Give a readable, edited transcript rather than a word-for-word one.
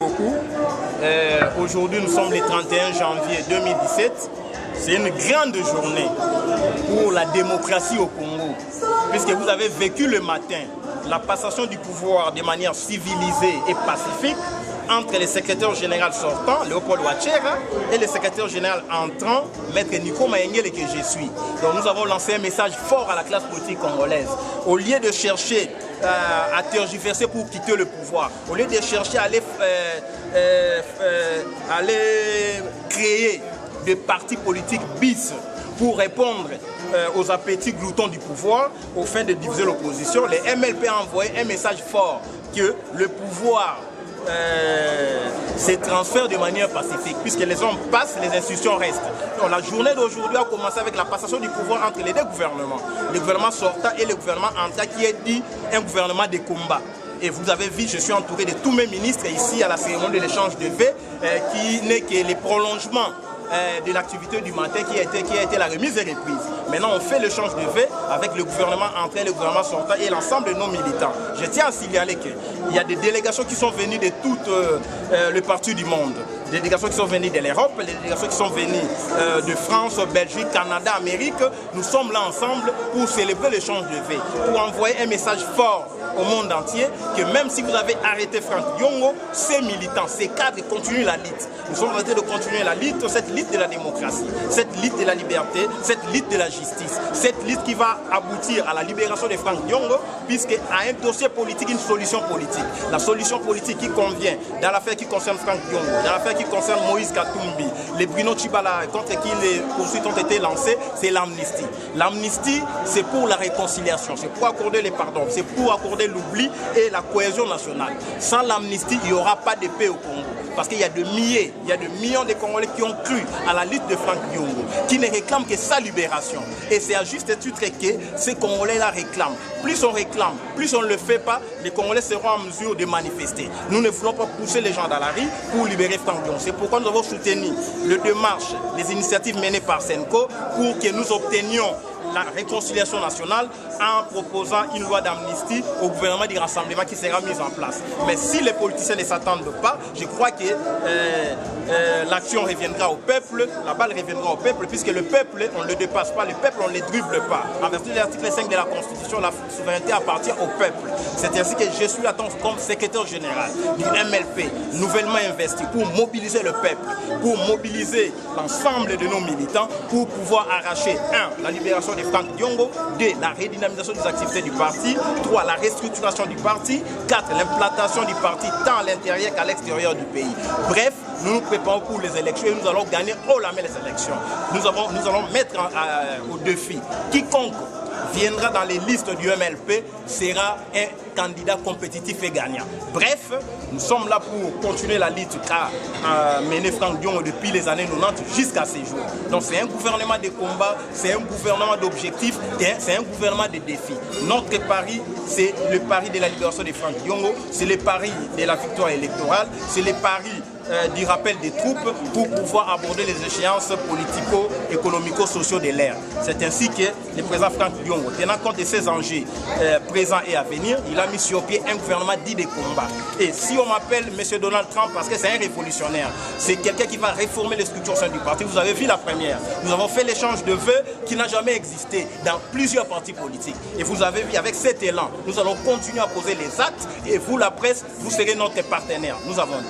Beaucoup. Aujourd'hui, nous sommes le 31 janvier 2017. C'est une grande journée pour la démocratie au Congo, puisque vous avez vécu le matin la passation du pouvoir de manière civilisée et pacifique entre le secrétaire général sortant, Léopold Ouachera, et le secrétaire général entrant, Maître Nico Mayengele, que je suis. Donc nous avons lancé un message fort à la classe politique congolaise. Au lieu de chercher à tergiverser pour quitter le pouvoir, au lieu de chercher à aller créer des partis politiques bis pour répondre aux appétits gloutons du pouvoir, au fin de diviser l'opposition, le MLP a envoyé un message fort que le pouvoir se transfère de manière pacifique, puisque les hommes passent, les institutions restent. Donc, la journée d'aujourd'hui a commencé avec la passation du pouvoir entre les deux gouvernements, le gouvernement sortant et le gouvernement entrant, qui est dit un gouvernement de combat. Et vous avez vu, je suis entouré de tous mes ministres ici à la cérémonie de l'échange de vœux, qui n'est que les prolongements de l'activité du matin qui a été la remise et reprise. Maintenant, on fait l'échange de vœux avec le gouvernement entrant, le gouvernement sortant et l'ensemble de nos militants. Je tiens à signaler qu'il y a des délégations qui sont venues de tout le parti du monde. Des délégations qui sont venues de l'Europe, des délégations qui sont venues de France, Belgique, Canada, Amérique. Nous sommes là ensemble pour célébrer l'échange de vœux, pour envoyer un message fort au monde entier que même si vous avez arrêté Franck Diongo, ces militants, ces cadres continuent la lutte. Nous sommes en train de continuer la lutte, cette lutte de la démocratie, cette lutte de la liberté, cette lutte de la justice, cette lutte qui va aboutir à la libération de Franck Diongo, puisqu'à un dossier politique, une solution politique. La solution politique qui convient dans l'affaire qui concerne Franck Diongo, dans l'affaire qui concerne Moïse Katumbi, les Bruno Tshibala contre qui les poursuites ont été lancées, c'est l'amnistie. L'amnistie, c'est pour la réconciliation, c'est pour accorder les pardons, c'est pour accorder l'oubli et la cohésion nationale. Sans l'amnistie, il n'y aura pas de paix au Congo. Parce qu'il y a des millions de Congolais qui ont cru à la lutte de Franck Diongo, qui ne réclament que sa libération. Et c'est à juste titre que ces Congolais-là réclament. Plus on réclame, plus on ne le fait pas, les Congolais seront en mesure de manifester. Nous ne voulons pas pousser les gens dans la rue pour libérer Franck Diongo. C'est pourquoi nous avons soutenu le démarche, les initiatives menées par Senko pour que nous obtenions la réconciliation nationale en proposant une loi d'amnistie au gouvernement du rassemblement qui sera mise en place. Mais si les politiciens ne s'attendent pas, je crois que l'action reviendra au peuple, la balle reviendra au peuple, puisque le peuple, on ne le dépasse pas, le peuple, on ne le dribble pas. En vertu de l'article 5 de la Constitution, la souveraineté appartient au peuple. C'est ainsi que je suis là comme secrétaire général du MLP, nouvellement investi, pour mobiliser le peuple, pour mobiliser l'ensemble de nos militants, pour pouvoir arracher, 1, la libération de Franck Diongo, 2, la redynamisation des activités du parti, 3, la restructuration du parti, 4, l'implantation du parti tant à l'intérieur qu'à l'extérieur du pays. Bref, nous nous préparons pour les élections et nous allons gagner haut la main les élections. Nous allons mettre au défi quiconque viendra dans les listes du MLP sera un candidat compétitif et gagnant. Bref, nous sommes là pour continuer la lutte qu'a mené Franck Diongo depuis les années 90 jusqu'à ces jours. Donc c'est un gouvernement de combat, c'est un gouvernement d'objectifs, c'est un gouvernement de défis. Notre pari, c'est le pari de la libération de Franck Diongo, c'est le pari de la victoire électorale, c'est le pari du rappel des troupes pour pouvoir aborder les échéances politico-économico-sociaux de l'ère. C'est ainsi que le président Franck Diongo, tenant compte de ces enjeux présents et à venir, il a mis sur pied un gouvernement dit de combat. Et si on m'appelle M. Donald Trump parce que c'est un révolutionnaire, c'est quelqu'un qui va réformer les structures du parti. Vous avez vu la première. Nous avons fait l'échange de vœux qui n'a jamais existé dans plusieurs partis politiques. Et vous avez vu, avec cet élan, nous allons continuer à poser les actes et vous, la presse, vous serez notre partenaire. Nous avons dit.